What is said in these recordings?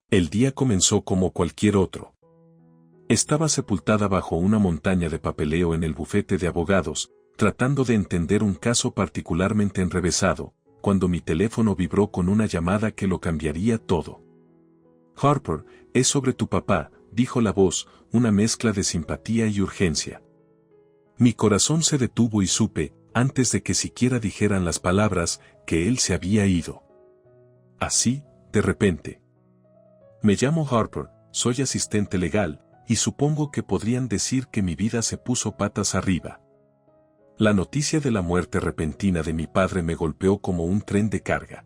El día comenzó como cualquier otro. Estaba sepultada bajo una montaña de papeleo en el bufete de abogados, tratando de entender un caso particularmente enrevesado, cuando mi teléfono vibró con una llamada que lo cambiaría todo. Harper, es sobre tu papá, dijo la voz, una mezcla de simpatía y urgencia. Mi corazón se detuvo y supe, antes de que siquiera dijeran las palabras, que él se había ido. Así, de repente. Me llamo Harper, soy asistente legal, y supongo que podrían decir que mi vida se puso patas arriba. La noticia de la muerte repentina de mi padre me golpeó como un tren de carga.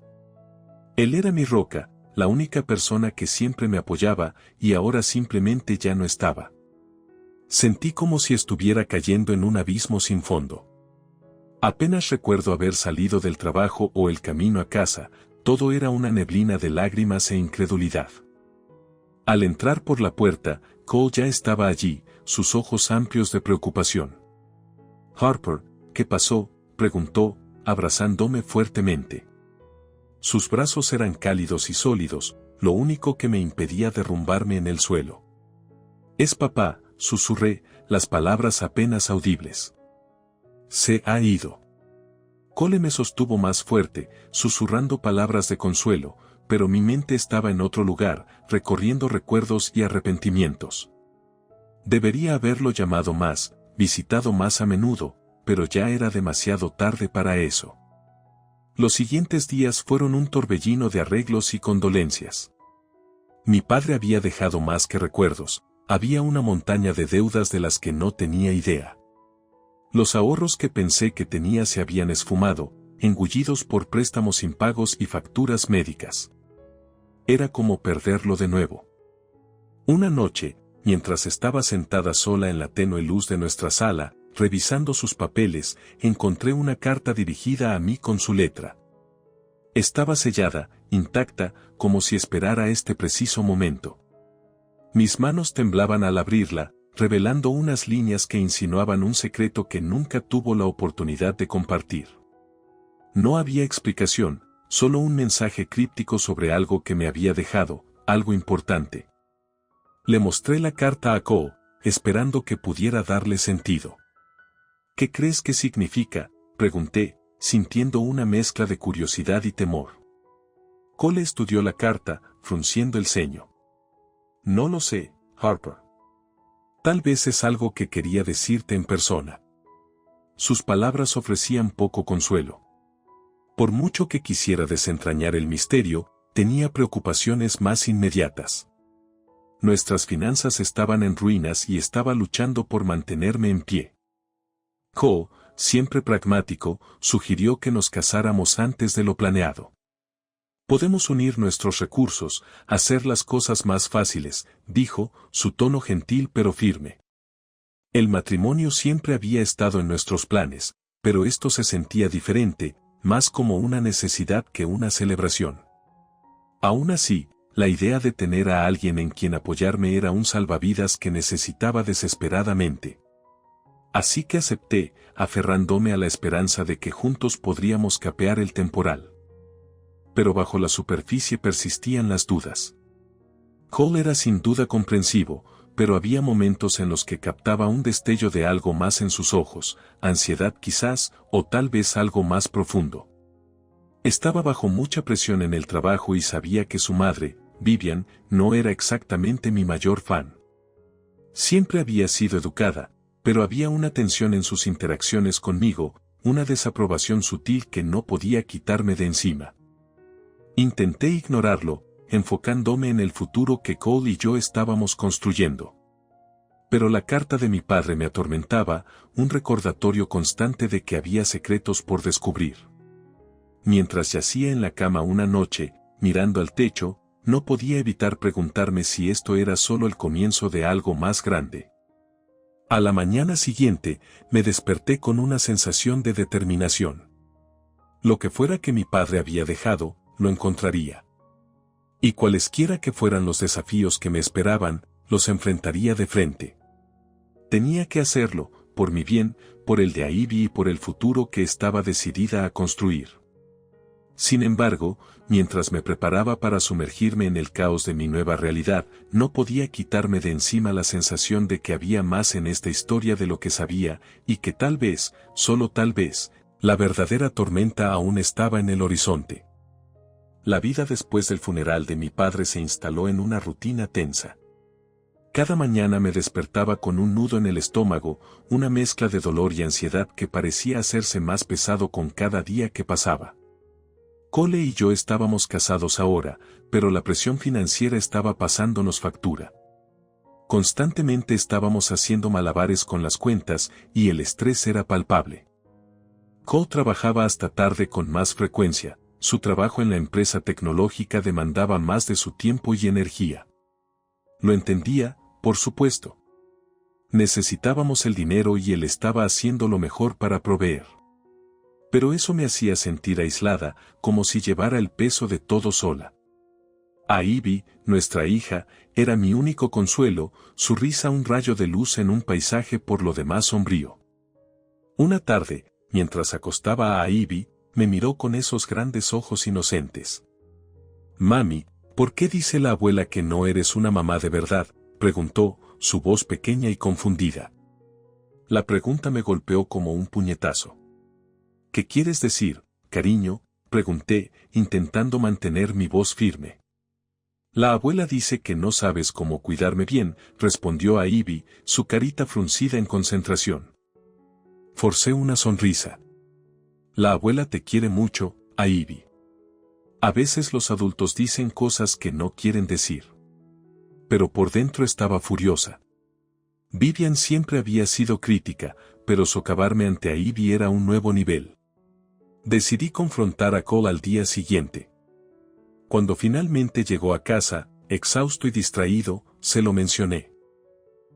Él era mi roca, la única persona que siempre me apoyaba, y ahora simplemente ya no estaba. Sentí como si estuviera cayendo en un abismo sin fondo. Apenas recuerdo haber salido del trabajo o el camino a casa, todo era una neblina de lágrimas e incredulidad. Al entrar por la puerta, Cole ya estaba allí, sus ojos amplios de preocupación. Harper, ¿qué pasó?, preguntó, abrazándome fuertemente. Sus brazos eran cálidos y sólidos, lo único que me impedía derrumbarme en el suelo. Es papá, susurré, las palabras apenas audibles. Se ha ido. Cole me sostuvo más fuerte, susurrando palabras de consuelo, pero mi mente estaba en otro lugar, recorriendo recuerdos y arrepentimientos. Debería haberlo llamado más, visitado más a menudo, pero ya era demasiado tarde para eso. Los siguientes días fueron un torbellino de arreglos y condolencias. Mi padre había dejado más que recuerdos, había una montaña de deudas de las que no tenía idea. Los ahorros que pensé que tenía se habían esfumado, engullidos por préstamos impagos y facturas médicas. Era como perderlo de nuevo. Una noche, mientras estaba sentada sola en la tenue luz de nuestra sala, revisando sus papeles, encontré una carta dirigida a mí con su letra. Estaba sellada, intacta, como si esperara este preciso momento. Mis manos temblaban al abrirla, revelando unas líneas que insinuaban un secreto que nunca tuvo la oportunidad de compartir. No había explicación, solo un mensaje críptico sobre algo que me había dejado, algo importante. Le mostré la carta a Cole, esperando que pudiera darle sentido. ¿Qué crees que significa?, pregunté, sintiendo una mezcla de curiosidad y temor. Cole estudió la carta, frunciendo el ceño. No lo sé, Harper. Tal vez es algo que quería decirte en persona. Sus palabras ofrecían poco consuelo. Por mucho que quisiera desentrañar el misterio, tenía preocupaciones más inmediatas. Nuestras finanzas estaban en ruinas y estaba luchando por mantenerme en pie. Cole, siempre pragmático, sugirió que nos casáramos antes de lo planeado. Podemos unir nuestros recursos, hacer las cosas más fáciles, dijo, su tono gentil pero firme. El matrimonio siempre había estado en nuestros planes, pero esto se sentía diferente, más como una necesidad que una celebración. Aún así, la idea de tener a alguien en quien apoyarme era un salvavidas que necesitaba desesperadamente. Así que acepté, aferrándome a la esperanza de que juntos podríamos capear el temporal. Pero bajo la superficie persistían las dudas. Cole era sin duda comprensivo, pero había momentos en los que captaba un destello de algo más en sus ojos, ansiedad quizás, o tal vez algo más profundo. Estaba bajo mucha presión en el trabajo y sabía que su madre, Vivian, no era exactamente mi mayor fan. Siempre había sido educada, pero había una tensión en sus interacciones conmigo, una desaprobación sutil que no podía quitarme de encima. Intenté ignorarlo, enfocándome en el futuro que Cole y yo estábamos construyendo. Pero la carta de mi padre me atormentaba, un recordatorio constante de que había secretos por descubrir. Mientras yacía en la cama una noche, mirando al techo, no podía evitar preguntarme si esto era solo el comienzo de algo más grande. A la mañana siguiente, me desperté con una sensación de determinación. Lo que fuera que mi padre había dejado, lo encontraría. Y cualesquiera que fueran los desafíos que me esperaban, los enfrentaría de frente. Tenía que hacerlo, por mi bien, por el de Ivy y por el futuro que estaba decidida a construir. Sin embargo, mientras me preparaba para sumergirme en el caos de mi nueva realidad, no podía quitarme de encima la sensación de que había más en esta historia de lo que sabía, y que tal vez, solo tal vez, la verdadera tormenta aún estaba en el horizonte. La vida después del funeral de mi padre se instaló en una rutina tensa. Cada mañana me despertaba con un nudo en el estómago, una mezcla de dolor y ansiedad que parecía hacerse más pesado con cada día que pasaba. Cole y yo estábamos casados ahora, pero la presión financiera estaba pasándonos factura. Constantemente estábamos haciendo malabares con las cuentas y el estrés era palpable. Cole trabajaba hasta tarde con más frecuencia, su trabajo en la empresa tecnológica demandaba más de su tiempo y energía. Lo entendía, por supuesto. Necesitábamos el dinero y él estaba haciendo lo mejor para proveer. Pero eso me hacía sentir aislada, como si llevara el peso de todo sola. A Ivy, nuestra hija, era mi único consuelo, su risa un rayo de luz en un paisaje por lo demás sombrío. Una tarde, mientras acostaba a Ivy, me miró con esos grandes ojos inocentes. «Mami, ¿por qué dice la abuela que no eres una mamá de verdad?», preguntó, su voz pequeña y confundida. La pregunta me golpeó como un puñetazo. «¿Qué quieres decir, cariño?», pregunté, intentando mantener mi voz firme. «La abuela dice que no sabes cómo cuidarme bien», respondió a Ivy, su carita fruncida en concentración. Forcé una sonrisa. «La abuela te quiere mucho, a Ivy. A veces los adultos dicen cosas que no quieren decir». Pero por dentro estaba furiosa. Vivian siempre había sido crítica, pero socavarme ante Ivy era un nuevo nivel. Decidí confrontar a Cole al día siguiente. Cuando finalmente llegó a casa, exhausto y distraído, se lo mencioné.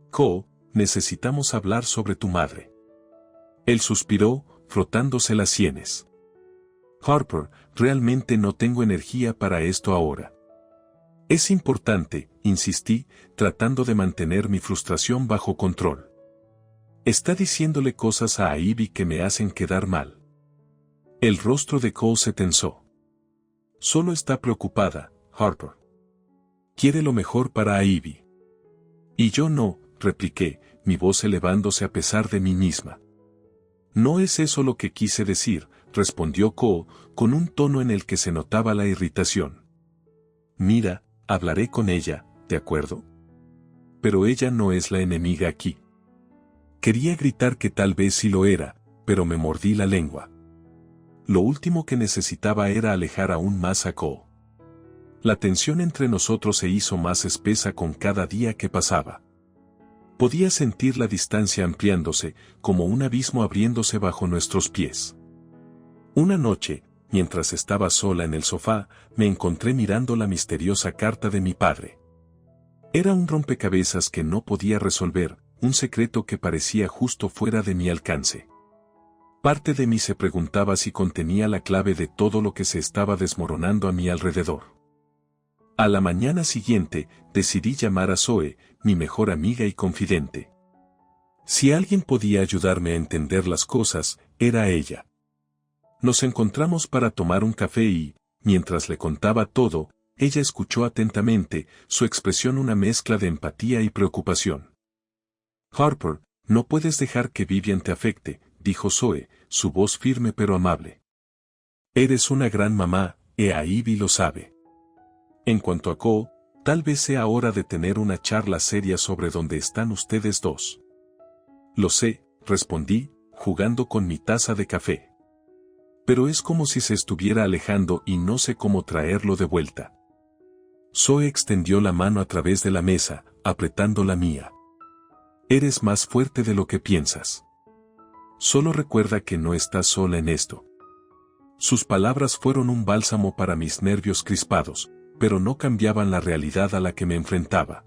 «Cole, necesitamos hablar sobre tu madre». Él suspiró, frotándose las sienes. «Harper, realmente no tengo energía para esto ahora». «Es importante», insistí, tratando de mantener mi frustración bajo control. «Está diciéndole cosas a Ivy que me hacen quedar mal». El rostro de Cole se tensó. «Solo está preocupada, Harper. Quiere lo mejor para Ivy». «Y yo no», repliqué, mi voz elevándose a pesar de mí misma. «No es eso lo que quise decir», respondió Cole, con un tono en el que se notaba la irritación. «Mira, hablaré con ella, ¿de acuerdo? Pero ella no es la enemiga aquí». Quería gritar que tal vez sí lo era, pero me mordí la lengua. Lo último que necesitaba era alejar aún más a Cole. La tensión entre nosotros se hizo más espesa con cada día que pasaba. Podía sentir la distancia ampliándose, como un abismo abriéndose bajo nuestros pies. Una noche, mientras estaba sola en el sofá, me encontré mirando la misteriosa carta de mi padre. Era un rompecabezas que no podía resolver, un secreto que parecía justo fuera de mi alcance. Parte de mí se preguntaba si contenía la clave de todo lo que se estaba desmoronando a mi alrededor. A la mañana siguiente, decidí llamar a Zoe, mi mejor amiga y confidente. Si alguien podía ayudarme a entender las cosas, era ella. Nos encontramos para tomar un café y, mientras le contaba todo, ella escuchó atentamente, su expresión una mezcla de empatía y preocupación. «Harper, no puedes dejar que Vivian te afecte», dijo Zoe, su voz firme pero amable. «Eres una gran mamá, y Ivy lo sabe. En cuanto a Cole, tal vez sea hora de tener una charla seria sobre dónde están ustedes dos». «Lo sé», respondí, jugando con mi taza de café. «Pero es como si se estuviera alejando y no sé cómo traerlo de vuelta». Zoe extendió la mano a través de la mesa, apretando la mía. «Eres más fuerte de lo que piensas. Solo recuerda que no estás sola en esto». Sus palabras fueron un bálsamo para mis nervios crispados, pero no cambiaban la realidad a la que me enfrentaba.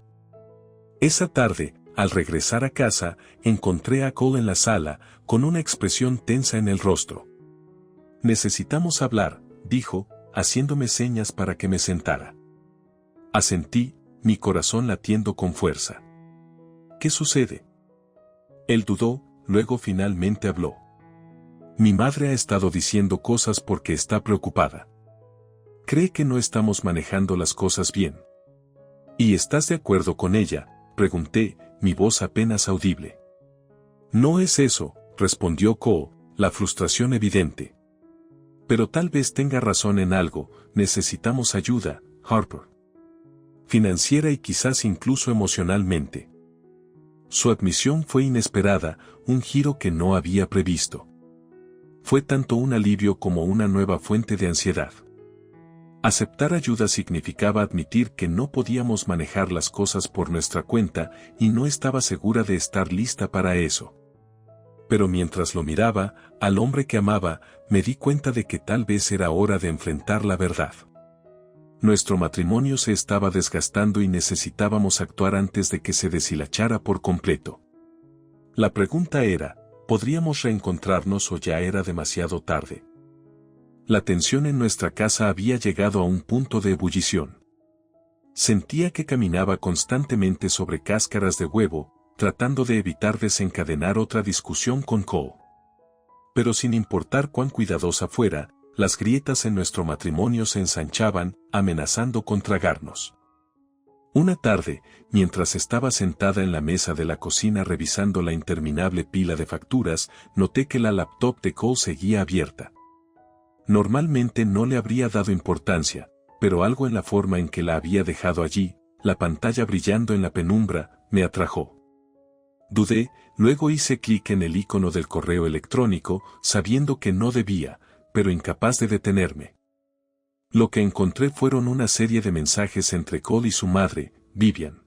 Esa tarde, al regresar a casa, encontré a Cole en la sala, con una expresión tensa en el rostro. «Necesitamos hablar», dijo, haciéndome señas para que me sentara. Asentí, mi corazón latiendo con fuerza. «¿Qué sucede?». Él dudó, luego finalmente habló. «Mi madre ha estado diciendo cosas porque está preocupada». Cree que no estamos manejando las cosas bien. ¿Y estás de acuerdo con ella?, pregunté, mi voz apenas audible. No es eso, respondió Ko, la frustración evidente. Pero tal vez tenga razón en algo, necesitamos ayuda, Harper. Financiera y quizás incluso emocionalmente. Su admisión fue inesperada, un giro que no había previsto. Fue tanto un alivio como una nueva fuente de ansiedad. Aceptar ayuda significaba admitir que no podíamos manejar las cosas por nuestra cuenta y no estaba segura de estar lista para eso. Pero mientras lo miraba, al hombre que amaba, me di cuenta de que tal vez era hora de enfrentar la verdad. Nuestro matrimonio se estaba desgastando y necesitábamos actuar antes de que se deshilachara por completo. La pregunta era, ¿podríamos reencontrarnos o ya era demasiado tarde? La tensión en nuestra casa había llegado a un punto de ebullición. Sentía que caminaba constantemente sobre cáscaras de huevo, tratando de evitar desencadenar otra discusión con Ko. Pero sin importar cuán cuidadosa fuera, las grietas en nuestro matrimonio se ensanchaban, amenazando con tragarnos. Una tarde, mientras estaba sentada en la mesa de la cocina revisando la interminable pila de facturas, noté que la laptop de Ko seguía abierta. Normalmente no le habría dado importancia, pero algo en la forma en que la había dejado allí, la pantalla brillando en la penumbra, me atrajo. Dudé, luego hice clic en el icono del correo electrónico, sabiendo que no debía, pero incapaz de detenerme. Lo que encontré fueron una serie de mensajes entre Cole y su madre, Vivian.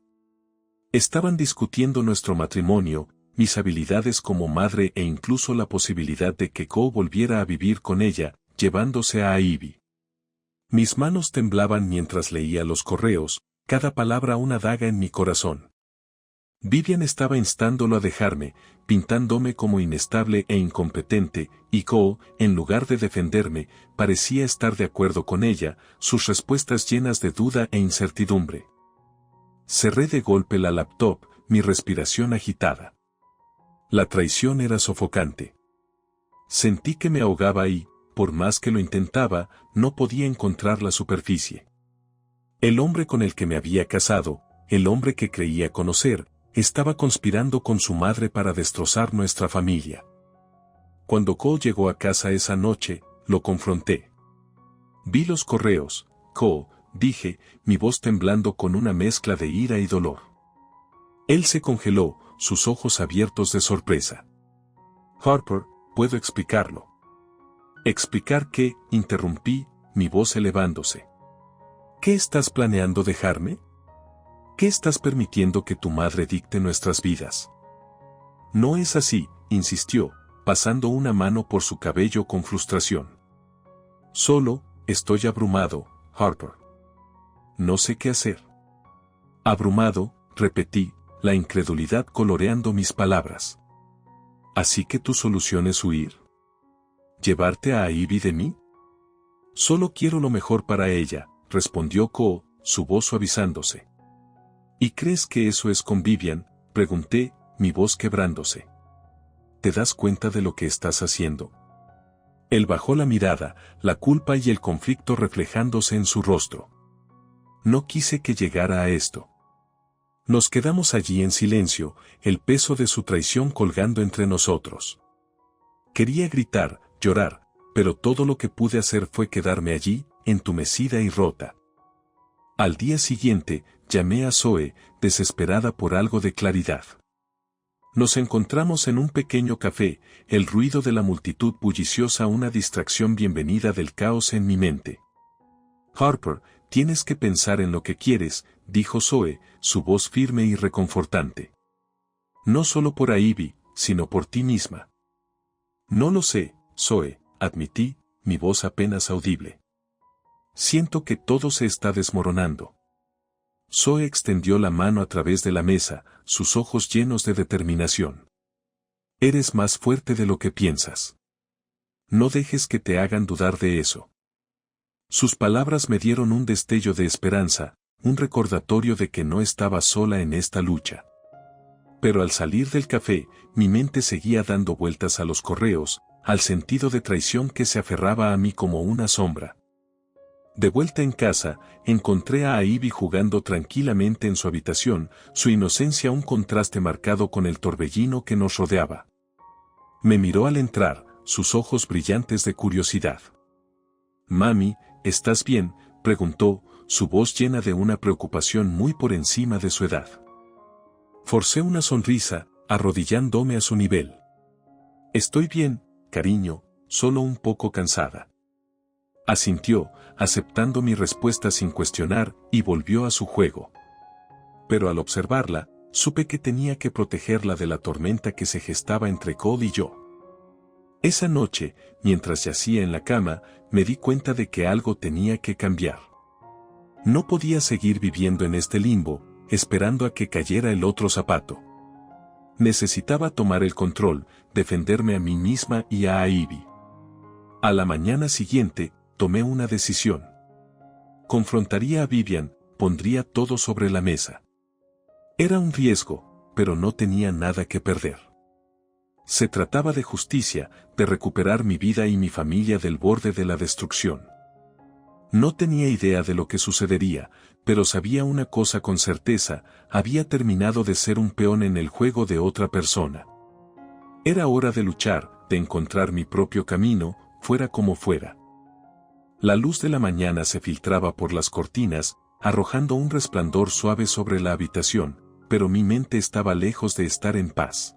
Estaban discutiendo nuestro matrimonio, mis habilidades como madre e incluso la posibilidad de que Cole volviera a vivir con ella, llevándose a Ivy. Mis manos temblaban mientras leía los correos, cada palabra una daga en mi corazón. Vivian estaba instándolo a dejarme, pintándome como inestable e incompetente, y Cole, en lugar de defenderme, parecía estar de acuerdo con ella, sus respuestas llenas de duda e incertidumbre. Cerré de golpe la laptop, mi respiración agitada. La traición era sofocante. Sentí que me ahogaba y, por más que lo intentaba, no podía encontrar la superficie. El hombre con el que me había casado, el hombre que creía conocer, estaba conspirando con su madre para destrozar nuestra familia. Cuando Cole llegó a casa esa noche, lo confronté. Vi los correos, Cole, dije, mi voz temblando con una mezcla de ira y dolor. Él se congeló, sus ojos abiertos de sorpresa. Harper, puedo explicarlo. ¿Explicar qué?, interrumpí, mi voz elevándose. ¿Qué estás planeando dejarme? ¿Qué estás permitiendo que tu madre dicte nuestras vidas? No es así, insistió, pasando una mano por su cabello con frustración. Solo, estoy abrumado, Harper. No sé qué hacer. Abrumado, repetí, la incredulidad coloreando mis palabras. ¿Así que tu solución es huir? ¿Llevarte a Ivy de mí? Solo quiero lo mejor para ella, respondió Cole, su voz suavizándose. ¿Y crees que eso es con Vivian?, pregunté, mi voz quebrándose. ¿Te das cuenta de lo que estás haciendo? Él bajó la mirada, la culpa y el conflicto reflejándose en su rostro. No quise que llegara a esto. Nos quedamos allí en silencio, el peso de su traición colgando entre nosotros. Quería gritar, llorar, pero todo lo que pude hacer fue quedarme allí, entumecida y rota. Al día siguiente, llamé a Zoe, desesperada por algo de claridad. Nos encontramos en un pequeño café, el ruido de la multitud bulliciosa una distracción bienvenida del caos en mi mente. Harper, tienes que pensar en lo que quieres, dijo Zoe, su voz firme y reconfortante. No solo por Ivy, sino por ti misma. No lo sé, Zoe, admití, mi voz apenas audible. Siento que todo se está desmoronando. Zoe extendió la mano a través de la mesa, sus ojos llenos de determinación. Eres más fuerte de lo que piensas. No dejes que te hagan dudar de eso. Sus palabras me dieron un destello de esperanza, un recordatorio de que no estaba sola en esta lucha. Pero al salir del café, mi mente seguía dando vueltas a los correos, al sentido de traición que se aferraba a mí como una sombra. De vuelta en casa, encontré a Ivy jugando tranquilamente en su habitación, su inocencia un contraste marcado con el torbellino que nos rodeaba. Me miró al entrar, sus ojos brillantes de curiosidad. «Mami, ¿estás bien?», preguntó, su voz llena de una preocupación muy por encima de su edad. Forcé una sonrisa, arrodillándome a su nivel. «Estoy bien, cariño, solo un poco cansada». Asintió, aceptando mi respuesta sin cuestionar, y volvió a su juego. Pero al observarla, supe que tenía que protegerla de la tormenta que se gestaba entre Cole y yo. Esa noche, mientras yacía en la cama, me di cuenta de que algo tenía que cambiar. No podía seguir viviendo en este limbo, esperando a que cayera el otro zapato. Necesitaba tomar el control, defenderme a mí misma y a Ivy. A la mañana siguiente, tomé una decisión. Confrontaría a Vivian, pondría todo sobre la mesa. Era un riesgo, pero no tenía nada que perder. Se trataba de justicia, de recuperar mi vida y mi familia del borde de la destrucción. No tenía idea de lo que sucedería, pero sabía una cosa con certeza: había terminado de ser un peón en el juego de otra persona. Era hora de luchar, de encontrar mi propio camino, fuera como fuera. La luz de la mañana se filtraba por las cortinas, arrojando un resplandor suave sobre la habitación, pero mi mente estaba lejos de estar en paz.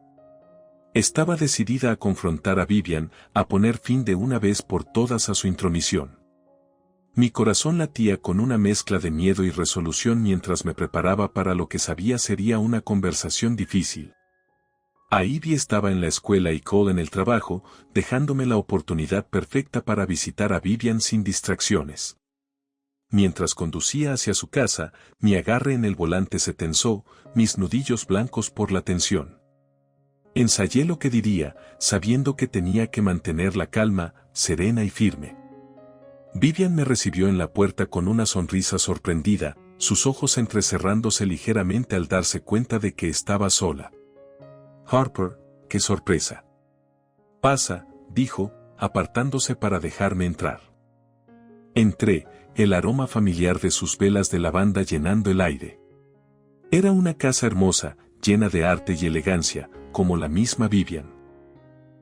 Estaba decidida a confrontar a Vivian, a poner fin de una vez por todas a su intromisión. Mi corazón latía con una mezcla de miedo y resolución mientras me preparaba para lo que sabía sería una conversación difícil. Ivy estaba en la escuela y Cole en el trabajo, dejándome la oportunidad perfecta para visitar a Vivian sin distracciones. Mientras conducía hacia su casa, mi agarre en el volante se tensó, mis nudillos blancos por la tensión. Ensayé lo que diría, sabiendo que tenía que mantener la calma, serena y firme. Vivian me recibió en la puerta con una sonrisa sorprendida, sus ojos entrecerrándose ligeramente al darse cuenta de que estaba sola. «Harper, qué sorpresa». «Pasa», dijo, apartándose para dejarme entrar. Entré, el aroma familiar de sus velas de lavanda llenando el aire. Era una casa hermosa, llena de arte y elegancia, como la misma Vivian.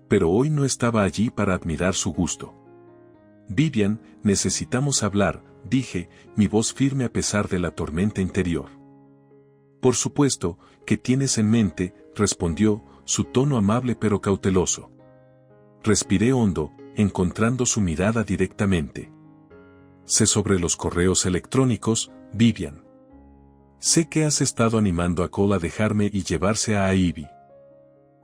Pero hoy no estaba allí para admirar su gusto. «Vivian, necesitamos hablar», dije, mi voz firme a pesar de la tormenta interior. «Por supuesto, ¿qué tienes en mente?», respondió, su tono amable pero cauteloso. Respiré hondo, encontrando su mirada directamente. «Sé sobre los correos electrónicos, Vivian. Sé que has estado animando a Cole a dejarme y llevarse a Ivy».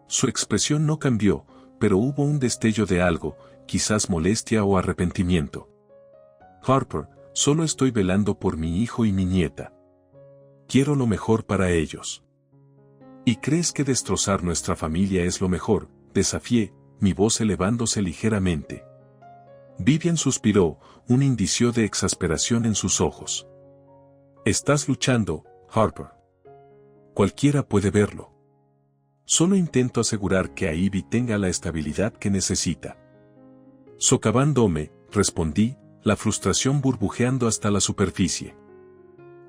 Su expresión no cambió, pero hubo un destello de algo, quizás molestia o arrepentimiento. «Harper, solo estoy velando por mi hijo y mi nieta. Quiero lo mejor para ellos». «¿Y crees que destrozar nuestra familia es lo mejor?», desafié, mi voz elevándose ligeramente. Vivian suspiró, un indicio de exasperación en sus ojos. «Estás luchando, Harper. Cualquiera puede verlo. Solo intento asegurar que Ivy tenga la estabilidad que necesita». Socavándome, respondí, la frustración burbujeando hasta la superficie.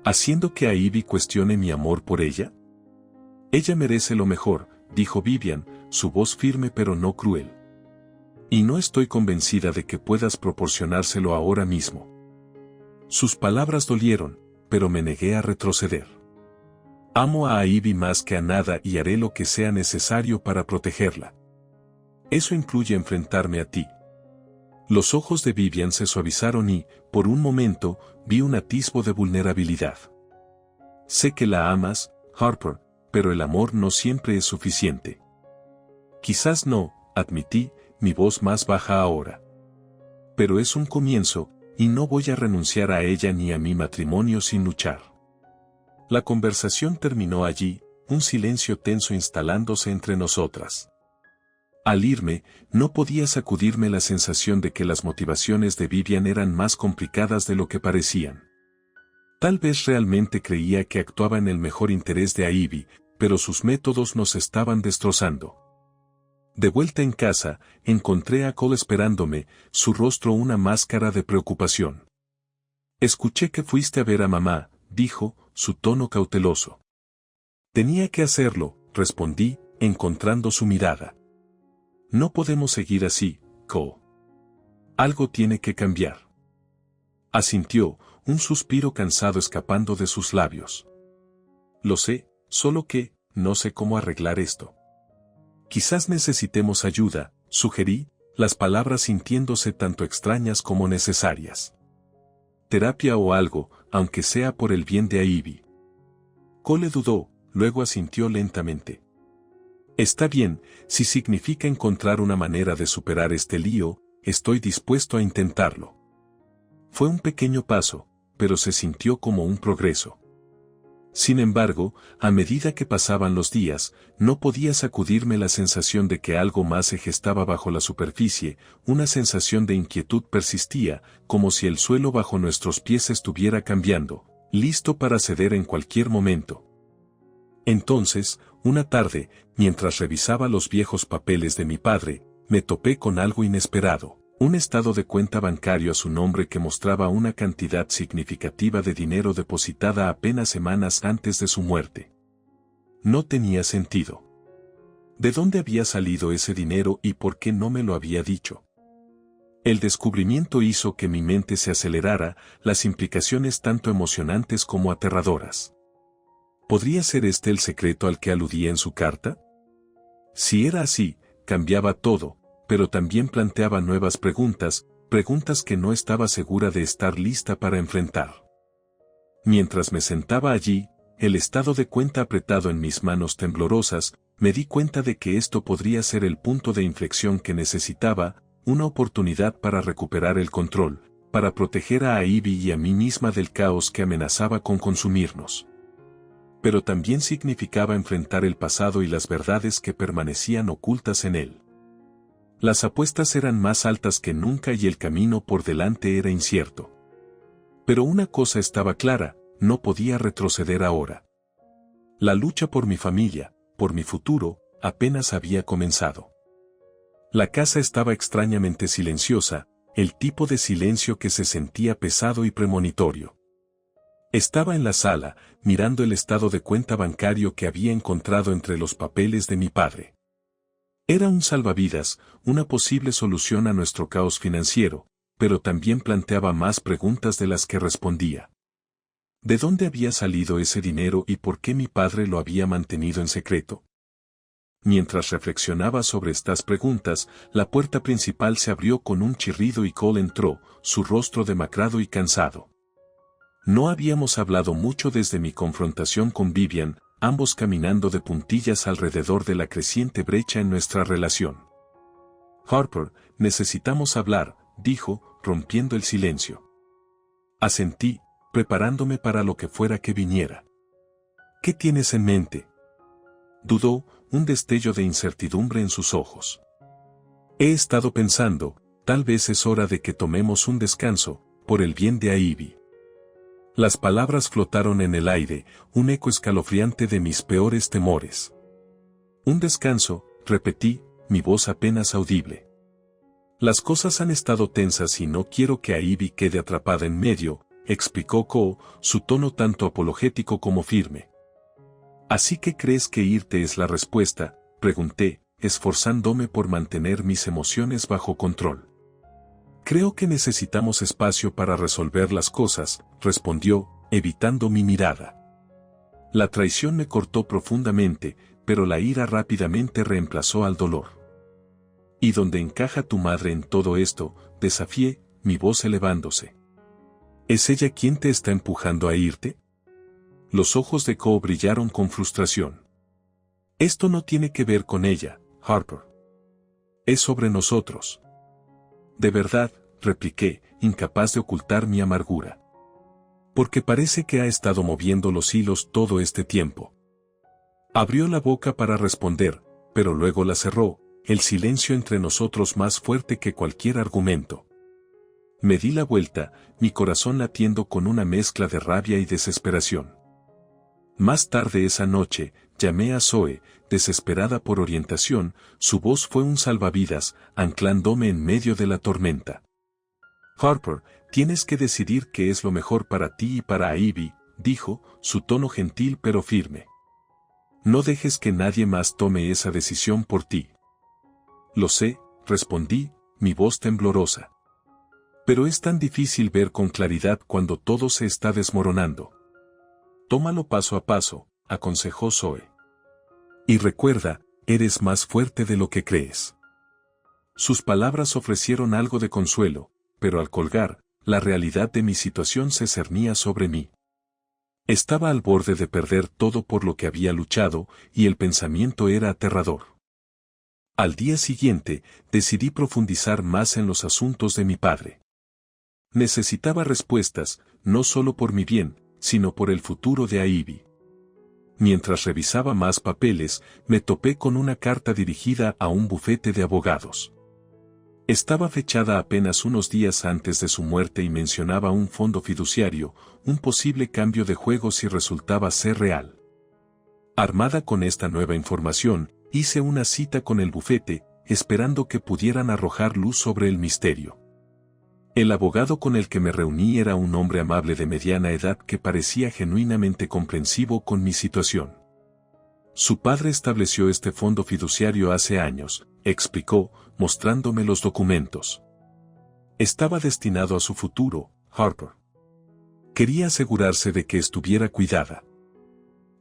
¿Haciendo que Ivy cuestione mi amor por ella? «Ella merece lo mejor», dijo Vivian, su voz firme pero no cruel. «Y no estoy convencida de que puedas proporcionárselo ahora mismo». Sus palabras dolieron, pero me negué a retroceder. «Amo a Ivy más que a nada y haré lo que sea necesario para protegerla. Eso incluye enfrentarme a ti». Los ojos de Vivian se suavizaron y, por un momento, vi un atisbo de vulnerabilidad. «Sé que la amas, Harper, pero el amor no siempre es suficiente». «Quizás no», admití, mi voz más baja ahora. «Pero es un comienzo, y no voy a renunciar a ella ni a mi matrimonio sin luchar». La conversación terminó allí, un silencio tenso instalándose entre nosotras. Al irme, no podía sacudirme la sensación de que las motivaciones de Vivian eran más complicadas de lo que parecían. Tal vez realmente creía que actuaba en el mejor interés de Ivy, pero sus métodos nos estaban destrozando. De vuelta en casa, encontré a Cole esperándome, su rostro una máscara de preocupación. Escuché que fuiste a ver a mamá, dijo, su tono cauteloso. Tenía que hacerlo, respondí, encontrando su mirada. No podemos seguir así, Co. Algo tiene que cambiar. Asintió, un suspiro cansado escapando de sus labios. Lo sé, solo que, no sé cómo arreglar esto. Quizás necesitemos ayuda, sugerí, las palabras sintiéndose tanto extrañas como necesarias. Terapia o algo, aunque sea por el bien de Ivy. Cole dudó, luego asintió lentamente. Está bien, si significa encontrar una manera de superar este lío, estoy dispuesto a intentarlo. Fue un pequeño paso, pero se sintió como un progreso. Sin embargo, a medida que pasaban los días, no podía sacudirme la sensación de que algo más se gestaba bajo la superficie, una sensación de inquietud persistía, como si el suelo bajo nuestros pies estuviera cambiando, listo para ceder en cualquier momento. Entonces, una tarde, mientras revisaba los viejos papeles de mi padre, me topé con algo inesperado. Un estado de cuenta bancario a su nombre que mostraba una cantidad significativa de dinero depositada apenas semanas antes de su muerte. No tenía sentido. ¿De dónde había salido ese dinero y por qué no me lo había dicho? El descubrimiento hizo que mi mente se acelerara, las implicaciones tanto emocionantes como aterradoras. ¿Podría ser este el secreto al que aludía en su carta? Si era así, cambiaba todo, pero también planteaba nuevas preguntas, preguntas que no estaba segura de estar lista para enfrentar. Mientras me sentaba allí, el estado de cuenta apretado en mis manos temblorosas, me di cuenta de que esto podría ser el punto de inflexión que necesitaba, una oportunidad para recuperar el control, para proteger a Ivy y a mí misma del caos que amenazaba con consumirnos. Pero también significaba enfrentar el pasado y las verdades que permanecían ocultas en él. Las apuestas eran más altas que nunca y el camino por delante era incierto. Pero una cosa estaba clara, no podía retroceder ahora. La lucha por mi familia, por mi futuro, apenas había comenzado. La casa estaba extrañamente silenciosa, el tipo de silencio que se sentía pesado y premonitorio. Estaba en la sala, mirando el estado de cuenta bancario que había encontrado entre los papeles de mi padre. Era un salvavidas, una posible solución a nuestro caos financiero, pero también planteaba más preguntas de las que respondía. ¿De dónde había salido ese dinero y por qué mi padre lo había mantenido en secreto? Mientras reflexionaba sobre estas preguntas, la puerta principal se abrió con un chirrido y Cole entró, su rostro demacrado y cansado. No habíamos hablado mucho desde mi confrontación con Vivian, ambos caminando de puntillas alrededor de la creciente brecha en nuestra relación. Harper, necesitamos hablar, dijo, rompiendo el silencio. Asentí, preparándome para lo que fuera que viniera. ¿Qué tienes en mente? Dudó, un destello de incertidumbre en sus ojos. He estado pensando, tal vez es hora de que tomemos un descanso, por el bien de Ivy. Las palabras flotaron en el aire, un eco escalofriante de mis peores temores. Un descanso, repetí, mi voz apenas audible. Las cosas han estado tensas y no quiero que Ivy quede atrapada en medio, explicó Cole, su tono tanto apologético como firme. ¿Así que crees que irte es la respuesta?, pregunté, esforzándome por mantener mis emociones bajo control. Creo que necesitamos espacio para resolver las cosas, respondió, evitando mi mirada. La traición me cortó profundamente, pero la ira rápidamente reemplazó al dolor. ¿Y dónde encaja tu madre en todo esto?, desafié, mi voz elevándose. ¿Es ella quien te está empujando a irte? Los ojos de Cole brillaron con frustración. Esto no tiene que ver con ella, Harper. Es sobre nosotros. De verdad, repliqué, incapaz de ocultar mi amargura. Porque parece que ha estado moviendo los hilos todo este tiempo. Abrió la boca para responder, pero luego la cerró, el silencio entre nosotros más fuerte que cualquier argumento. Me di la vuelta, mi corazón latiendo con una mezcla de rabia y desesperación. Más tarde esa noche, llamé a Zoe, desesperada por orientación, su voz fue un salvavidas, anclándome en medio de la tormenta. Harper, tienes que decidir qué es lo mejor para ti y para Ivy, dijo, su tono gentil pero firme. No dejes que nadie más tome esa decisión por ti. Lo sé, respondí, mi voz temblorosa. Pero es tan difícil ver con claridad cuando todo se está desmoronando. Tómalo paso a paso, aconsejó Zoe. Y recuerda, eres más fuerte de lo que crees. Sus palabras ofrecieron algo de consuelo, pero al colgar, la realidad de mi situación se cernía sobre mí. Estaba al borde de perder todo por lo que había luchado, y el pensamiento era aterrador. Al día siguiente, decidí profundizar más en los asuntos de mi padre. Necesitaba respuestas, no solo por mi bien, sino por el futuro de Ivy. Mientras revisaba más papeles, me topé con una carta dirigida a un bufete de abogados. Estaba fechada apenas unos días antes de su muerte y mencionaba un fondo fiduciario, un posible cambio de juego si resultaba ser real. Armada con esta nueva información, hice una cita con el bufete, esperando que pudieran arrojar luz sobre el misterio. El abogado con el que me reuní era un hombre amable de mediana edad que parecía genuinamente comprensivo con mi situación. Su padre estableció este fondo fiduciario hace años, explicó, mostrándome los documentos. Estaba destinado a su futuro, Harper. Quería asegurarse de que estuviera cuidada.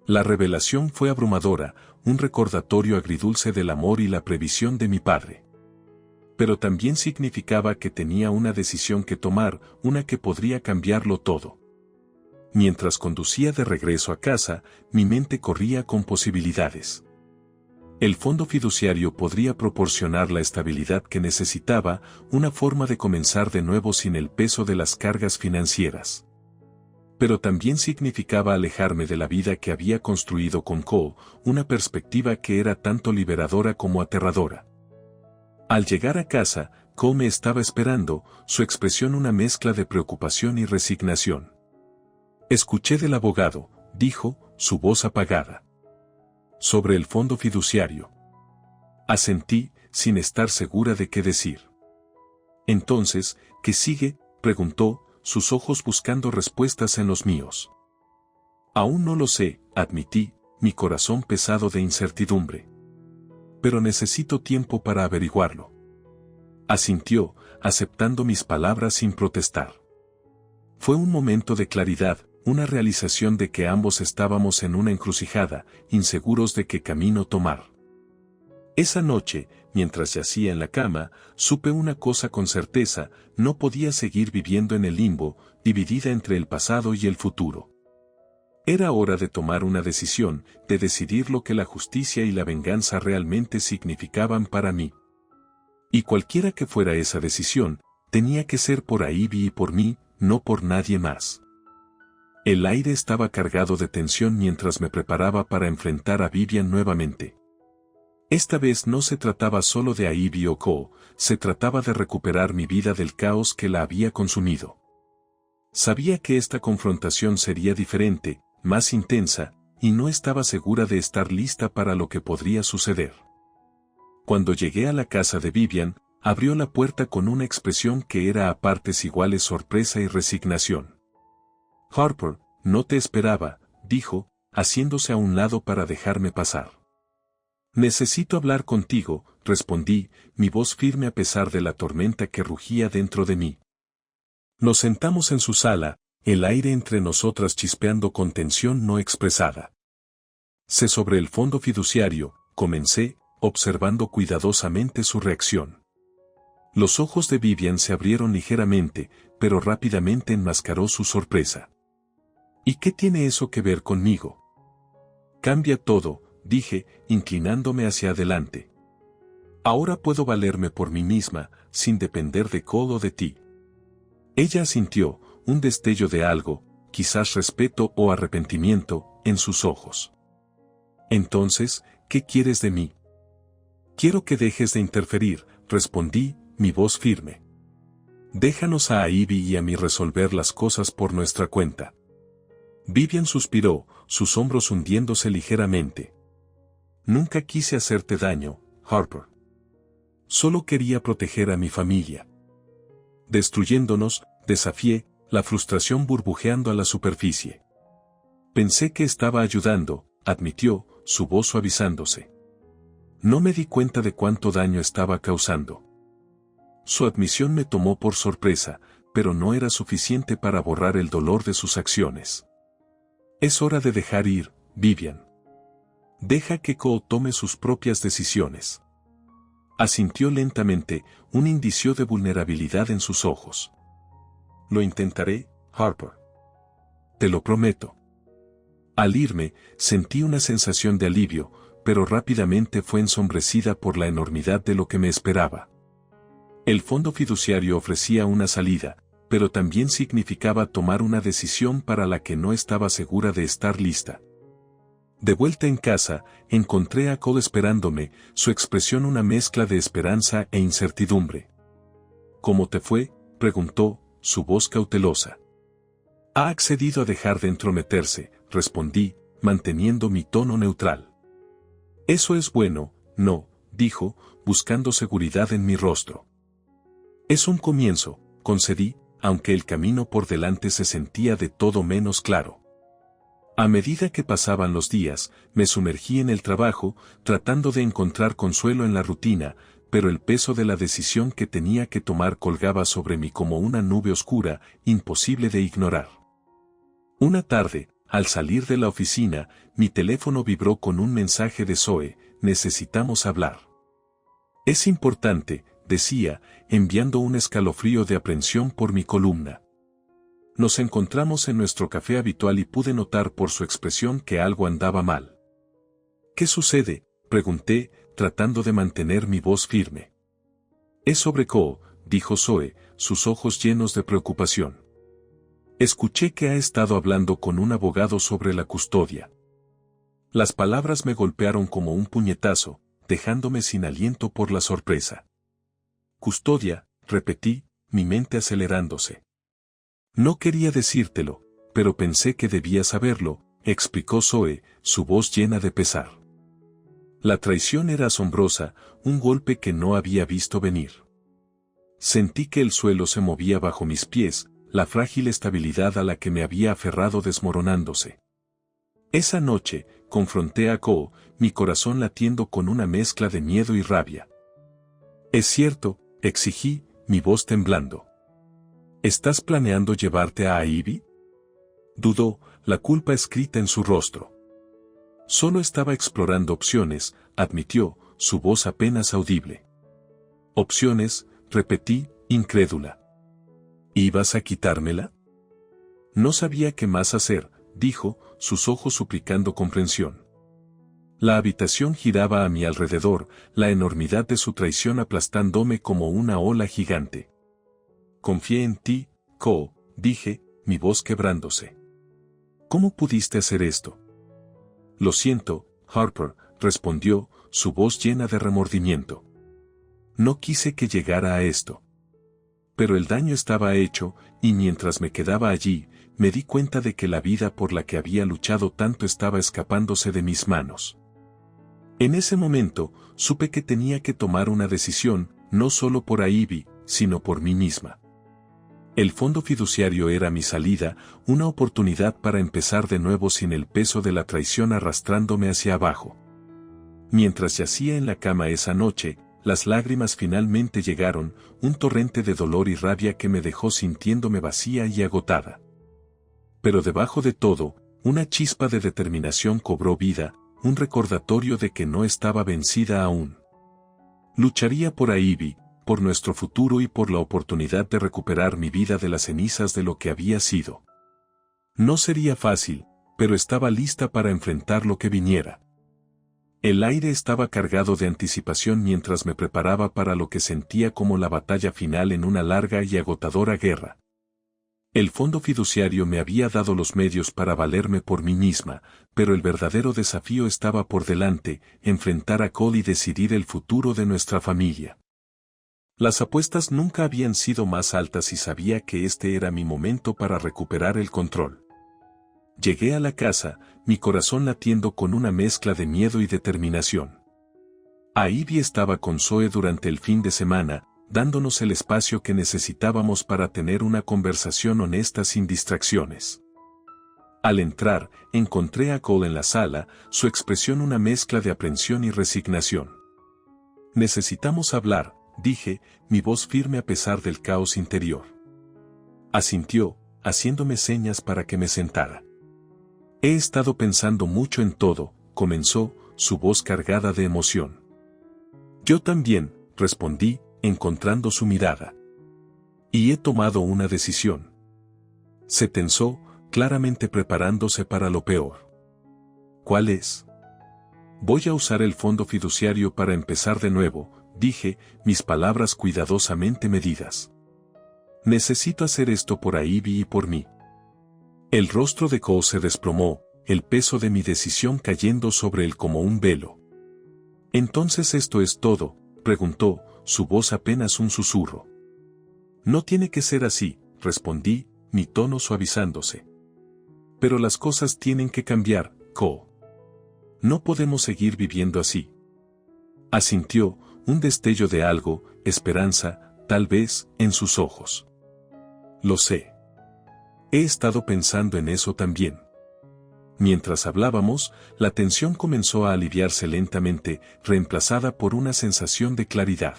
La revelación fue abrumadora, un recordatorio agridulce del amor y la previsión de mi padre. Pero también significaba que tenía una decisión que tomar, una que podría cambiarlo todo. Mientras conducía de regreso a casa, mi mente corría con posibilidades. El fondo fiduciario podría proporcionar la estabilidad que necesitaba, una forma de comenzar de nuevo sin el peso de las cargas financieras. Pero también significaba alejarme de la vida que había construido con Cole, una perspectiva que era tanto liberadora como aterradora. Al llegar a casa, Cole me estaba esperando, su expresión una mezcla de preocupación y resignación. Escuché del abogado, dijo, su voz apagada. Sobre el fondo fiduciario. Asentí, sin estar segura de qué decir. Entonces, ¿qué sigue?, preguntó, sus ojos buscando respuestas en los míos. Aún no lo sé, admití, mi corazón pesado de incertidumbre. Pero necesito tiempo para averiguarlo. Asintió, aceptando mis palabras sin protestar. Fue un momento de claridad, una realización de que ambos estábamos en una encrucijada, inseguros de qué camino tomar. Esa noche, mientras yacía en la cama, supe una cosa con certeza, no podía seguir viviendo en el limbo, dividida entre el pasado y el futuro. Era hora de tomar una decisión, de decidir lo que la justicia y la venganza realmente significaban para mí. Y cualquiera que fuera esa decisión, tenía que ser por Ivy y por mí, no por nadie más. El aire estaba cargado de tensión mientras me preparaba para enfrentar a Vivian nuevamente. Esta vez no se trataba solo de Ivy o Cole, se trataba de recuperar mi vida del caos que la había consumido. Sabía que esta confrontación sería diferente, más intensa, y no estaba segura de estar lista para lo que podría suceder. Cuando llegué a la casa de Vivian, abrió la puerta con una expresión que era a partes iguales sorpresa y resignación. Harper, no te esperaba, dijo, haciéndose a un lado para dejarme pasar. Necesito hablar contigo, respondí, mi voz firme a pesar de la tormenta que rugía dentro de mí. Nos sentamos en su sala, el aire entre nosotras chispeando con tensión no expresada. Sé sobre el fondo fiduciario, comencé, observando cuidadosamente su reacción. Los ojos de Vivian se abrieron ligeramente, pero rápidamente enmascaró su sorpresa. ¿Y qué tiene eso que ver conmigo? Cambia todo, dije, inclinándome hacia adelante. Ahora puedo valerme por mí misma, sin depender de Cole o de ti. Ella asintió, un destello de algo, quizás respeto o arrepentimiento, en sus ojos. Entonces, ¿qué quieres de mí? Quiero que dejes de interferir, respondí, mi voz firme. Déjanos a Ivy y a mí resolver las cosas por nuestra cuenta. Vivian suspiró, sus hombros hundiéndose ligeramente. Nunca quise hacerte daño, Harper. Solo quería proteger a mi familia. destruyéndonos, desafié, la frustración burbujeando a la superficie. Pensé que estaba ayudando, admitió, su voz suavizándose. No me di cuenta de cuánto daño estaba causando. Su admisión me tomó por sorpresa, pero no era suficiente para borrar el dolor de sus acciones. Es hora de dejar ir, Vivian. Deja que Ko tome sus propias decisiones. Asintió lentamente, un indicio de vulnerabilidad en sus ojos. Lo intentaré, Harper. Te lo prometo. Al irme, sentí una sensación de alivio, pero rápidamente fue ensombrecida por la enormidad de lo que me esperaba. El fondo fiduciario ofrecía una salida, pero también significaba tomar una decisión para la que no estaba segura de estar lista. De vuelta en casa, encontré a Cole esperándome, su expresión una mezcla de esperanza e incertidumbre. ¿Cómo te fue?, preguntó, su voz cautelosa. Ha accedido a dejar de entrometerse, respondí, manteniendo mi tono neutral. Eso es bueno, no, dijo, buscando seguridad en mi rostro. Es un comienzo, concedí, aunque el camino por delante se sentía de todo menos claro. A medida que pasaban los días, me sumergí en el trabajo, tratando de encontrar consuelo en la rutina, pero el peso de la decisión que tenía que tomar colgaba sobre mí como una nube oscura, imposible de ignorar. Una tarde, al salir de la oficina, mi teléfono vibró con un mensaje de Zoe: necesitamos hablar. Es importante, decía, enviando un escalofrío de aprensión por mi columna. Nos encontramos en nuestro café habitual y pude notar por su expresión que algo andaba mal. ¿Qué sucede?, pregunté, tratando de mantener mi voz firme. Es sobre Ko, dijo Zoe, sus ojos llenos de preocupación. Escuché que ha estado hablando con un abogado sobre la custodia. Las palabras me golpearon como un puñetazo, dejándome sin aliento por la sorpresa. Custodia, repetí, mi mente acelerándose. No quería decírtelo, pero pensé que debía saberlo, explicó Zoe, su voz llena de pesar. La traición era asombrosa, un golpe que no había visto venir. Sentí que el suelo se movía bajo mis pies, la frágil estabilidad a la que me había aferrado desmoronándose. Esa noche, confronté a Ko, mi corazón latiendo con una mezcla de miedo y rabia. «Es cierto», exigí, mi voz temblando. «¿Estás planeando llevarte a Ivy?» Dudó, la culpa escrita en su rostro. Solo estaba explorando opciones, admitió, su voz apenas audible. «¿Opciones?», repetí, incrédula. ¿Ibas a quitármela? No sabía qué más hacer, dijo, sus ojos suplicando comprensión. La habitación giraba a mi alrededor, la enormidad de su traición aplastándome como una ola gigante. Confié en ti, Ko, dije, mi voz quebrándose. ¿Cómo pudiste hacer esto? Lo siento, Harper, respondió, su voz llena de remordimiento. No quise que llegara a esto. Pero el daño estaba hecho, y mientras me quedaba allí, me di cuenta de que la vida por la que había luchado tanto estaba escapándose de mis manos. En ese momento, supe que tenía que tomar una decisión, no solo por Ivy, sino por mí misma. El fondo fiduciario era mi salida, una oportunidad para empezar de nuevo sin el peso de la traición arrastrándome hacia abajo. Mientras yacía en la cama esa noche, las lágrimas finalmente llegaron, un torrente de dolor y rabia que me dejó sintiéndome vacía y agotada. Pero debajo de todo, una chispa de determinación cobró vida, un recordatorio de que no estaba vencida aún. Lucharía por Ivy, por nuestro futuro y por la oportunidad de recuperar mi vida de las cenizas de lo que había sido. No sería fácil, pero estaba lista para enfrentar lo que viniera. El aire estaba cargado de anticipación mientras me preparaba para lo que sentía como la batalla final en una larga y agotadora guerra. El fondo fiduciario me había dado los medios para valerme por mí misma, pero el verdadero desafío estaba por delante, enfrentar a Cole y decidir el futuro de nuestra familia. Las apuestas nunca habían sido más altas y sabía que este era mi momento para recuperar el control. Llegué a la casa, mi corazón latiendo con una mezcla de miedo y determinación. Ivy estaba con Zoe durante el fin de semana, dándonos el espacio que necesitábamos para tener una conversación honesta sin distracciones. Al entrar, encontré a Cole en la sala, su expresión una mezcla de aprensión y resignación. «Necesitamos hablar», dije, mi voz firme a pesar del caos interior. Asintió, haciéndome señas para que me sentara. «He estado pensando mucho en todo», comenzó, su voz cargada de emoción. «Yo también», respondí, encontrando su mirada. «Y he tomado una decisión». Se tensó, claramente preparándose para lo peor. «¿Cuál es?» «Voy a usar el fondo fiduciario para empezar de nuevo», dije, mis palabras cuidadosamente medidas. «Necesito hacer esto por Ivy y por mí». El rostro de Cole se desplomó, el peso de mi decisión cayendo sobre él como un velo. «¿Entonces esto es todo?», preguntó, su voz apenas un susurro. «No tiene que ser así», respondí, mi tono suavizándose. «Pero las cosas tienen que cambiar, Cole. No podemos seguir viviendo así». Asintió, un destello de algo, esperanza, tal vez, en sus ojos. «Lo sé. He estado pensando en eso también». Mientras hablábamos, la tensión comenzó a aliviarse lentamente, reemplazada por una sensación de claridad.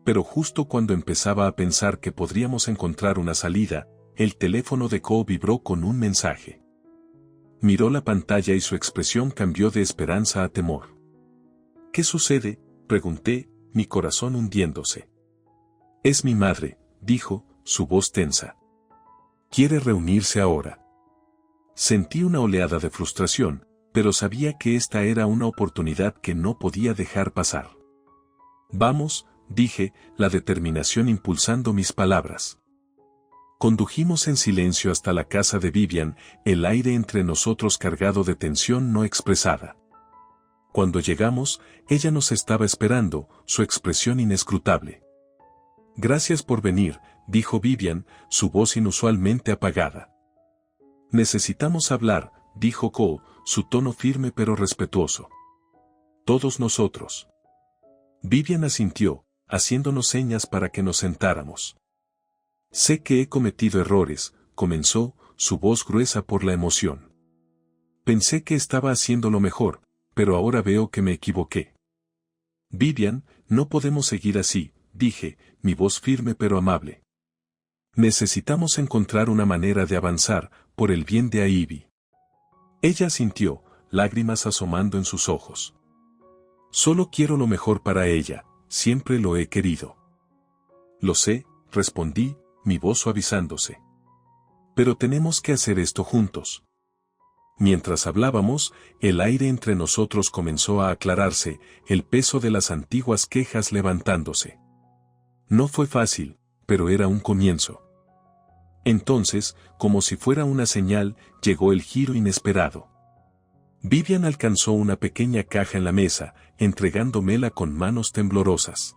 Pero justo cuando empezaba a pensar que podríamos encontrar una salida, el teléfono de Cole vibró con un mensaje. Miró la pantalla y su expresión cambió de esperanza a temor. «¿Qué sucede?», pregunté, mi corazón hundiéndose. «Es mi madre», dijo, su voz tensa. «Quiere reunirse ahora». Sentí una oleada de frustración, pero sabía que esta era una oportunidad que no podía dejar pasar. «Vamos», dije, la determinación impulsando mis palabras. Condujimos en silencio hasta la casa de Vivian, el aire entre nosotros cargado de tensión no expresada. Cuando llegamos, ella nos estaba esperando, su expresión inescrutable. «Gracias por venir», dijo Vivian, su voz inusualmente apagada. «Necesitamos hablar», dijo Cole, su tono firme pero respetuoso. «Todos nosotros». Vivian asintió, haciéndonos señas para que nos sentáramos. «Sé que he cometido errores», comenzó, su voz gruesa por la emoción. «Pensé que estaba haciendo lo mejor, pero ahora veo que me equivoqué». «Vivian, no podemos seguir así», dije, mi voz firme pero amable. «Necesitamos encontrar una manera de avanzar, por el bien de Ivy». Ella asintió, lágrimas asomando en sus ojos. «Solo quiero lo mejor para ella, siempre lo he querido». «Lo sé», respondí, mi voz suavizándose. «Pero tenemos que hacer esto juntos». Mientras hablábamos, el aire entre nosotros comenzó a aclararse, el peso de las antiguas quejas levantándose. No fue fácil, pero era un comienzo. Entonces, como si fuera una señal, llegó el giro inesperado. Vivian alcanzó una pequeña caja en la mesa, entregándomela con manos temblorosas.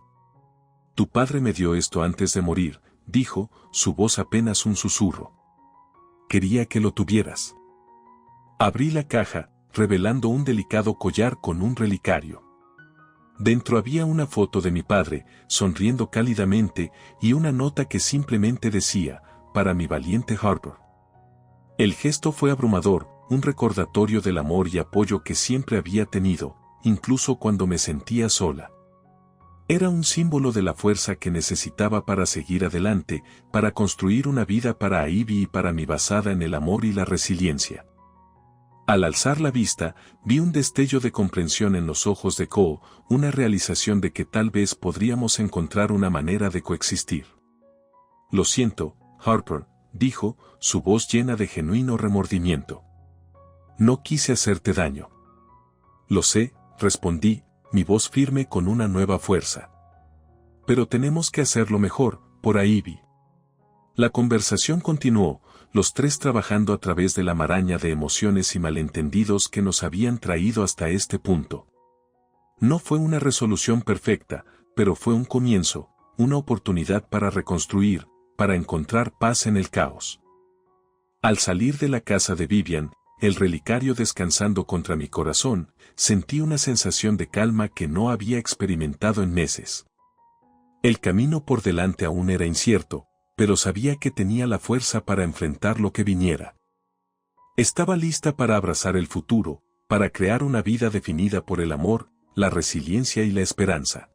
«Tu padre me dio esto antes de morir», dijo, su voz apenas un susurro. «Quería que lo tuvieras». Abrí la caja, revelando un delicado collar con un relicario. Dentro había una foto de mi padre, sonriendo cálidamente, y una nota que simplemente decía: «Para mi valiente Harper». El gesto fue abrumador, un recordatorio del amor y apoyo que siempre había tenido, incluso cuando me sentía sola. Era un símbolo de la fuerza que necesitaba para seguir adelante, para construir una vida para Ivy y para mí basada en el amor y la resiliencia. Al alzar la vista, vi un destello de comprensión en los ojos de Cole, una realización de que tal vez podríamos encontrar una manera de coexistir. «Lo siento, Harper», dijo, su voz llena de genuino remordimiento. «No quise hacerte daño». «Lo sé», respondí, mi voz firme con una nueva fuerza. «Pero tenemos que hacerlo mejor, por Ivy». La conversación continuó, los tres trabajando a través de la maraña de emociones y malentendidos que nos habían traído hasta este punto. No fue una resolución perfecta, pero fue un comienzo, una oportunidad para reconstruir, para encontrar paz en el caos. Al salir de la casa de Vivian, el relicario descansando contra mi corazón, sentí una sensación de calma que no había experimentado en meses. El camino por delante aún era incierto, pero sabía que tenía la fuerza para enfrentar lo que viniera. Estaba lista para abrazar el futuro, para crear una vida definida por el amor, la resiliencia y la esperanza.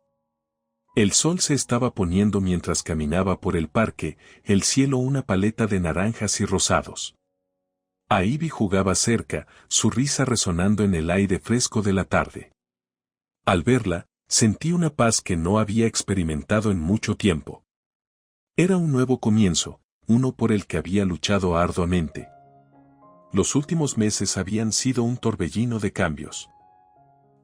El sol se estaba poniendo mientras caminaba por el parque, el cielo una paleta de naranjas y rosados. Ivy jugaba cerca, su risa resonando en el aire fresco de la tarde. Al verla, sentí una paz que no había experimentado en mucho tiempo. Era un nuevo comienzo, uno por el que había luchado arduamente. Los últimos meses habían sido un torbellino de cambios.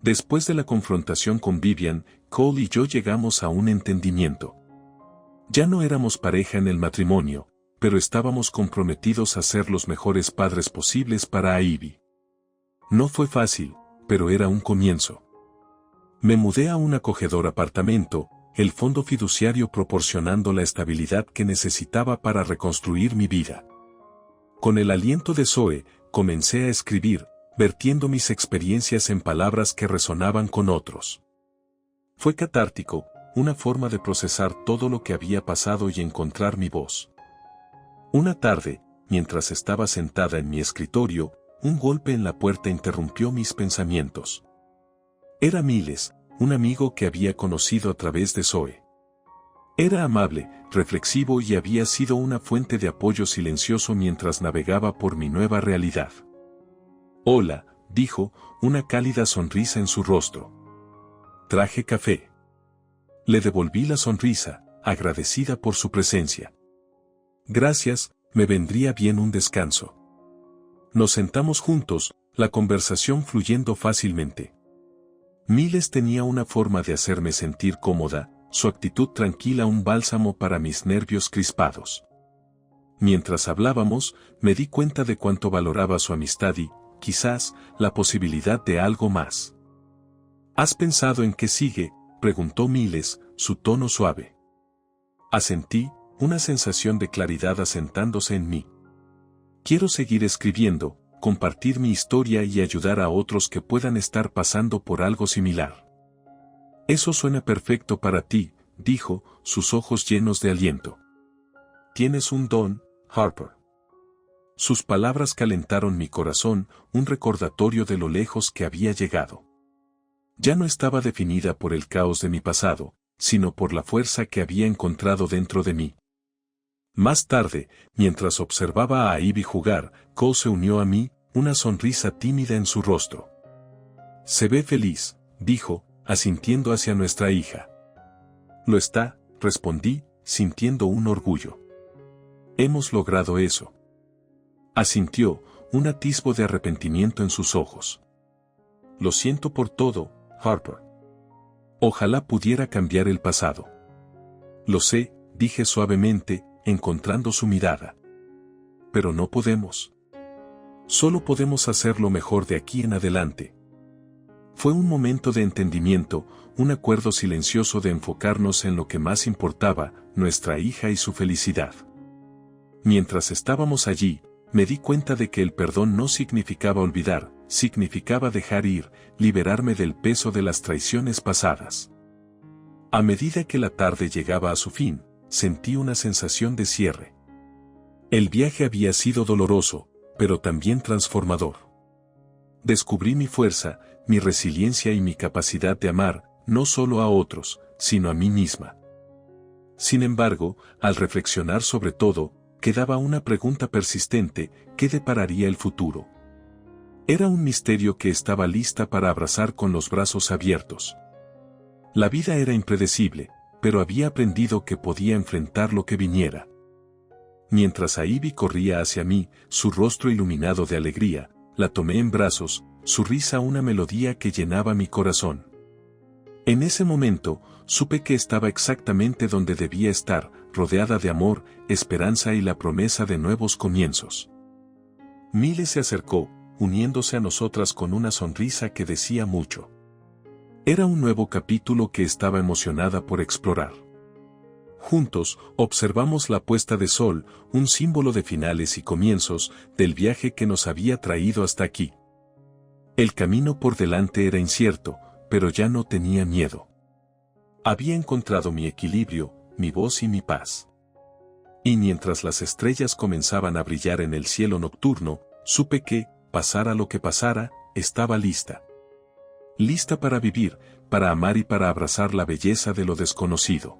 Después de la confrontación con Vivian, Cole y yo llegamos a un entendimiento. Ya no éramos pareja en el matrimonio, pero estábamos comprometidos a ser los mejores padres posibles para Ivy. No fue fácil, pero era un comienzo. Me mudé a un acogedor apartamento, el fondo fiduciario proporcionando la estabilidad que necesitaba para reconstruir mi vida. Con el aliento de Zoe, comencé a escribir, vertiendo mis experiencias en palabras que resonaban con otros. Fue catártico, una forma de procesar todo lo que había pasado y encontrar mi voz. Una tarde, mientras estaba sentada en mi escritorio, un golpe en la puerta interrumpió mis pensamientos. Era Miles, un amigo que había conocido a través de Zoe. Era amable, reflexivo y había sido una fuente de apoyo silencioso mientras navegaba por mi nueva realidad. «Hola», dijo, una cálida sonrisa en su rostro. «Traje café». Le devolví la sonrisa, agradecida por su presencia. «Gracias, me vendría bien un descanso». Nos sentamos juntos, la conversación fluyendo fácilmente. Miles tenía una forma de hacerme sentir cómoda, su actitud tranquila un bálsamo para mis nervios crispados. Mientras hablábamos, me di cuenta de cuánto valoraba su amistad y, quizás, la posibilidad de algo más. ¿Has pensado en qué sigue?, preguntó Miles, su tono suave. Asentí, una sensación de claridad asentándose en mí. Quiero seguir escribiendo, compartir mi historia y ayudar a otros que puedan estar pasando por algo similar. Eso suena perfecto para ti, dijo, sus ojos llenos de aliento. Tienes un don, Harper. Sus palabras calentaron mi corazón, un recordatorio de lo lejos que había llegado. Ya no estaba definida por el caos de mi pasado, sino por la fuerza que había encontrado dentro de mí. Más tarde, mientras observaba a Ivy jugar, Cole se unió a mí, una sonrisa tímida en su rostro. Se ve feliz, dijo, asintiendo hacia nuestra hija. Lo está, respondí, sintiendo un orgullo. Hemos logrado eso. Asintió, un atisbo de arrepentimiento en sus ojos. Lo siento por todo, Harper. Ojalá pudiera cambiar el pasado. Lo sé, dije suavemente, encontrando su mirada. Pero no podemos. Solo podemos hacer lo mejor de aquí en adelante. Fue un momento de entendimiento, un acuerdo silencioso de enfocarnos en lo que más importaba, nuestra hija y su felicidad. Mientras estábamos allí, me di cuenta de que el perdón no significaba olvidar, significaba dejar ir, liberarme del peso de las traiciones pasadas. A medida que la tarde llegaba a su fin, sentí una sensación de cierre. El viaje había sido doloroso, pero también transformador. Descubrí mi fuerza, mi resiliencia y mi capacidad de amar, no solo a otros, sino a mí misma. Sin embargo, al reflexionar sobre todo, quedaba una pregunta persistente: ¿qué depararía el futuro? Era un misterio que estaba lista para abrazar con los brazos abiertos. La vida era impredecible, pero había aprendido que podía enfrentar lo que viniera. Mientras Ivy corría hacia mí, su rostro iluminado de alegría, la tomé en brazos, su risa una melodía que llenaba mi corazón. En ese momento, supe que estaba exactamente donde debía estar, rodeada de amor, esperanza y la promesa de nuevos comienzos. Miles se acercó, uniéndose a nosotras con una sonrisa que decía mucho. Era un nuevo capítulo que estaba emocionada por explorar. Juntos, observamos la puesta de sol, un símbolo de finales y comienzos, del viaje que nos había traído hasta aquí. El camino por delante era incierto, pero ya no tenía miedo. Había encontrado mi equilibrio, mi voz y mi paz. Y mientras las estrellas comenzaban a brillar en el cielo nocturno, supe que, pasara lo que pasara, estaba lista. Lista para vivir, para amar y para abrazar la belleza de lo desconocido.